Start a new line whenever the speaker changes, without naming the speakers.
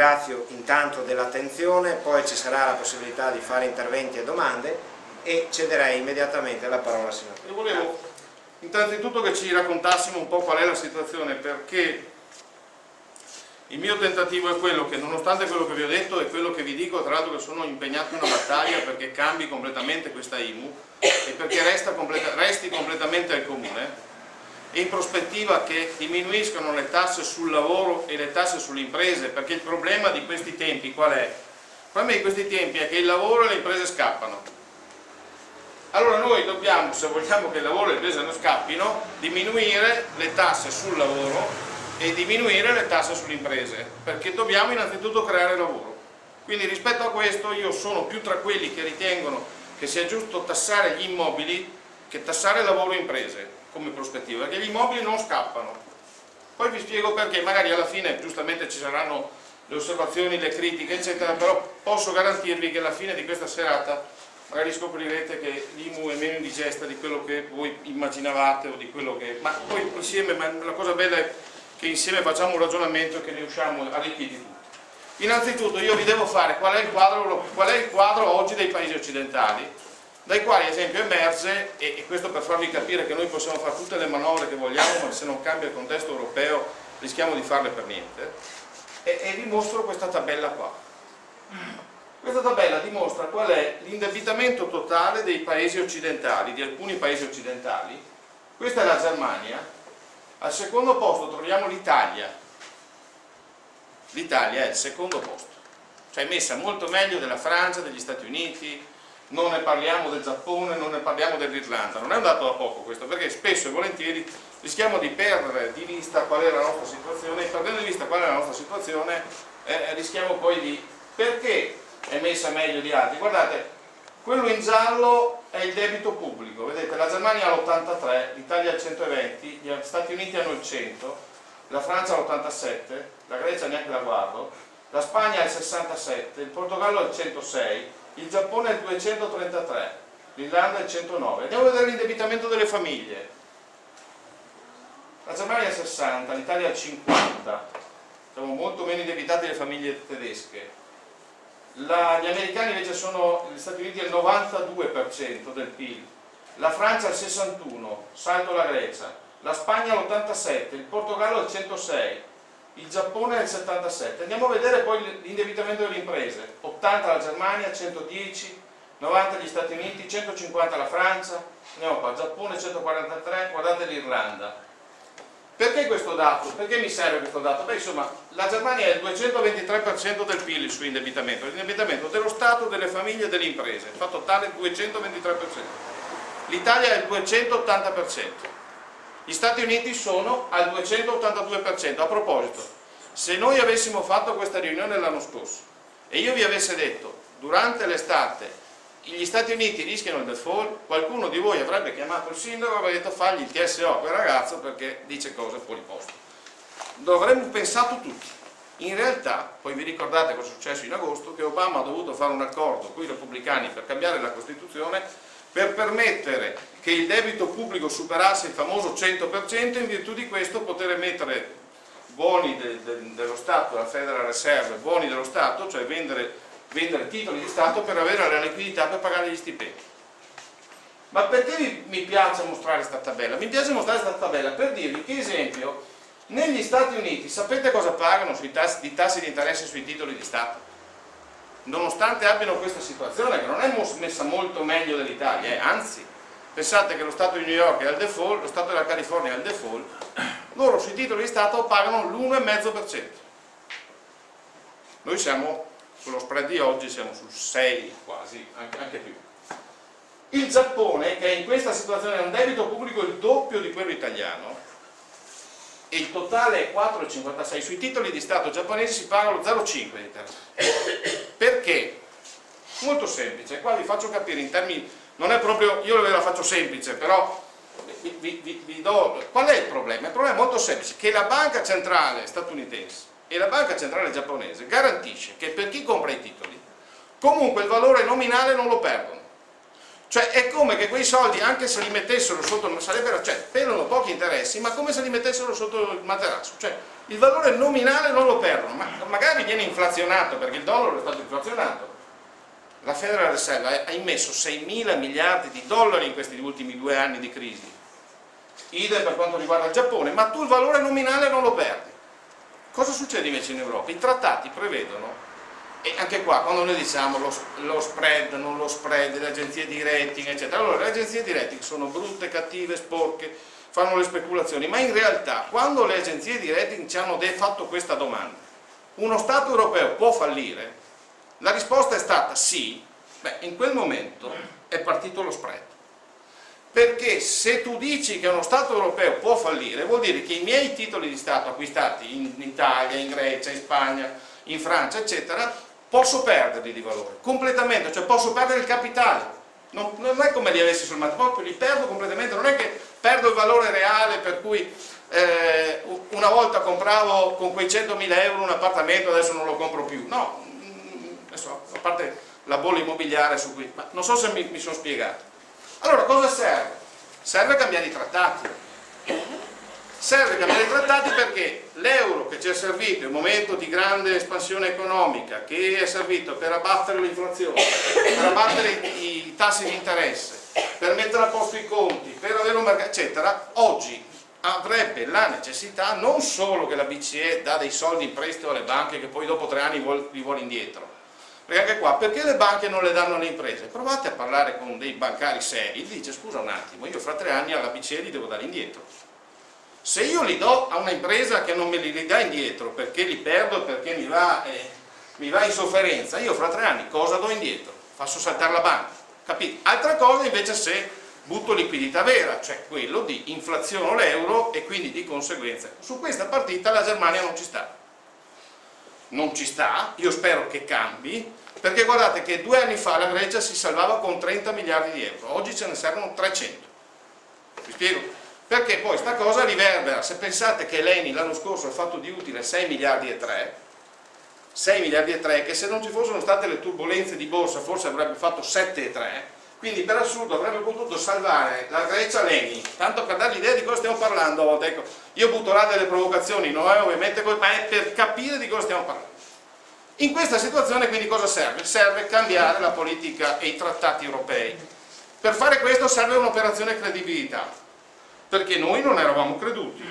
ringrazio intanto dell'attenzione, poi ci sarà la possibilità di fare interventi e domande e cederei immediatamente la parola al signor.
Io volevo innanzitutto che ci raccontassimo un po' qual è la situazione, perché il mio tentativo è quello che, nonostante quello che vi ho detto e quello che vi dico, tra l'altro che sono impegnato in una battaglia perché cambi completamente questa IMU e perché resti completamente al comune, e in prospettiva che diminuiscano le tasse sul lavoro e le tasse sulle imprese, perché il problema di questi tempi qual è? Il problema di questi tempi è che il lavoro e le imprese scappano. Allora noi dobbiamo, se vogliamo che il lavoro e le imprese non scappino, diminuire le tasse sul lavoro e diminuire le tasse sulle imprese, perché dobbiamo innanzitutto creare lavoro. Quindi rispetto a questo io sono più tra quelli che ritengono che sia giusto tassare gli immobili che tassare lavoro e imprese come prospettiva, perché gli immobili non scappano. Poi vi spiego perché, magari alla fine giustamente ci saranno le osservazioni, le critiche eccetera, però posso garantirvi che alla fine di questa serata magari scoprirete che l'IMU è meno indigesta di quello che voi immaginavate o di quello che... ma poi insieme, la cosa bella è che insieme facciamo un ragionamento e che ne usciamo arricchiti tutti. Innanzitutto io vi devo fare qual è il quadro oggi dei paesi occidentali, dai quali ad esempio emerge, e questo per farvi capire che noi possiamo fare tutte le manovre che vogliamo, ma se non cambia il contesto europeo rischiamo di farle per niente, e vi mostro questa tabella qua. Questa tabella dimostra qual è l'indebitamento totale dei paesi occidentali, di alcuni paesi occidentali. Questa è la Germania. Al secondo posto troviamo l'Italia. L'Italia è il secondo posto, cioè è messa molto meglio della Francia, degli Stati Uniti, non ne parliamo del Giappone, non ne parliamo dell'Irlanda. Non è un dato da poco questo, perché spesso e volentieri rischiamo di perdere di vista qual è la nostra situazione, e perdendo di vista qual è la nostra situazione rischiamo poi di... perché è messa meglio di altri? Guardate, quello in giallo è il debito pubblico, vedete, la Germania ha l'83, l'Italia ha il 120, gli Stati Uniti hanno il 100, la Francia ha l'87, la Grecia neanche la guardo, la Spagna ha il 67, il Portogallo ha il 106, il Giappone ha il 233, l'Irlanda ha il 109. Andiamo a vedere l'indebitamento delle famiglie. La Germania ha il 60, l'Italia ha il 50, siamo molto meno indebitati delle famiglie tedesche. Gli americani invece sono, gli Stati Uniti, il 92% del PIL, la Francia il 61%, salto la Grecia, la Spagna l'87%, il Portogallo il 106%, il Giappone è il 77%. Andiamo a vedere poi l'indebitamento delle imprese: 80 la Germania, 110, 90 gli Stati Uniti, 150 la Francia, andiamo qua, Giappone 143, guardate l'Irlanda. Perché questo dato? Perché mi serve questo dato? Beh, insomma, la Germania è il 223% del PIL il suo indebitamento, l'indebitamento dello Stato, delle famiglie e delle imprese, il fatto totale è il 223%. L'Italia è il 280%. Gli Stati Uniti sono al 282%. A proposito, se noi avessimo fatto questa riunione l'anno scorso e io vi avessi detto durante l'estate gli Stati Uniti rischiano il default, qualcuno di voi avrebbe chiamato il sindaco e avrebbe detto fagli il TSO a quel ragazzo perché dice cose fuori posto. Lo avremmo pensato tutti. In realtà, poi vi ricordate cosa è successo in agosto, che Obama ha dovuto fare un accordo con i repubblicani per cambiare la Costituzione per permettere che il debito pubblico superasse il famoso 100%, in virtù di questo poter emettere buoni dello Stato, la Federal Reserve, buoni dello Stato, cioè vendere titoli di Stato per avere la liquidità per pagare gli stipendi. Ma perché mi piace mostrare questa tabella? Mi piace mostrare questa tabella per dirvi che, esempio, negli Stati Uniti sapete cosa pagano sui tassi di interesse sui titoli di Stato? Nonostante abbiano questa situazione che non è messa molto meglio dell'Italia, anzi, pensate che lo Stato di New York è al default, lo Stato della California è al default, loro sui titoli di Stato pagano l'1,5%. Noi siamo, con lo spread di oggi, siamo sul 6 quasi, anche più. Il Giappone, che in questa situazione ha un debito pubblico il doppio di quello italiano, e il totale è 4,56, sui titoli di Stato giapponesi si paga lo 0,5 di interesse. Perché? Molto semplice, qua vi faccio capire in termini, non è proprio, io ve la faccio semplice, però vi do, qual è il problema? Il problema è molto semplice, che la banca centrale statunitense e la banca centrale giapponese garantisce che per chi compra i titoli, comunque il valore nominale non lo perdono. Cioè è come che quei soldi, anche se li mettessero sotto, sarebbero, cioè perdono pochi interessi, ma come se li mettessero sotto il materasso, cioè il valore nominale non lo perdono, ma magari viene inflazionato, perché il dollaro è stato inflazionato. La Federal Reserve ha immesso 6.000 miliardi di dollari in questi ultimi 2 anni di crisi, idem per quanto riguarda il Giappone, ma tu il valore nominale non lo perdi. Cosa succede invece in Europa? I trattati prevedono, e anche qua quando noi diciamo lo spread, non lo spread, le agenzie di rating eccetera, allora le agenzie di rating sono brutte, cattive, sporche, fanno le speculazioni, ma in realtà quando le agenzie di rating ci hanno fatto questa domanda, uno Stato europeo può fallire? La risposta è stata sì. Beh, in quel momento è partito lo spread, perché se tu dici che uno Stato europeo può fallire, vuol dire che i miei titoli di Stato acquistati in Italia, in Grecia, in Spagna, in Francia eccetera, posso perderli di valore completamente, cioè posso perdere il capitale. Non è come li avessi sul mercato, proprio li perdo completamente, non è che perdo il valore reale, per cui una volta compravo con quei 100.000 euro un appartamento, adesso non lo compro più. No, adesso, a parte la bolla immobiliare su cui, ma non so se mi sono spiegato. Allora cosa serve? Serve cambiare i trattati. Serve cambiare i trattati perché l'euro che ci è servito in un momento di grande espansione economica, che è servito per abbattere l'inflazione, per abbattere i tassi di interesse, per mettere a posto i conti, per avere un mercato, eccetera, oggi avrebbe la necessità non solo che la BCE dà dei soldi in prestito alle banche che poi dopo 3 anni li vuole indietro, perché anche qua, perché le banche non le danno alle imprese? Provate a parlare con dei bancari seri, dice scusa un attimo, io fra 3 anni alla BCE li devo dare indietro. Se io li do a una impresa che non me li dà indietro perché li perdo, perché mi va in sofferenza, io fra 3 anni cosa do indietro? Faccio saltare la banca, capite? Altra cosa invece se butto liquidità vera, cioè quello di inflaziono l'euro e quindi di conseguenza. Su questa partita la Germania non ci sta. Non ci sta, io spero che cambi, perché guardate che 2 anni fa la Grecia si salvava con 30 miliardi di euro, oggi ce ne servono 300. Vi spiego? Perché poi sta cosa riverbera, se pensate che l'ENI l'anno scorso ha fatto di utile 6 miliardi e 3, 6 miliardi e 3, che se non ci fossero state le turbulenze di borsa forse avrebbe fatto 7 e 3, quindi per assurdo avrebbe potuto salvare la Grecia l'ENI, tanto per dare l'idea di cosa stiamo parlando a volte, ecco, io butto là delle provocazioni, non è ovviamente, ma è per capire di cosa stiamo parlando. In questa situazione quindi cosa serve? Serve cambiare la politica e i trattati europei. Per fare questo serve un'operazione credibilità, perché noi non eravamo creduti.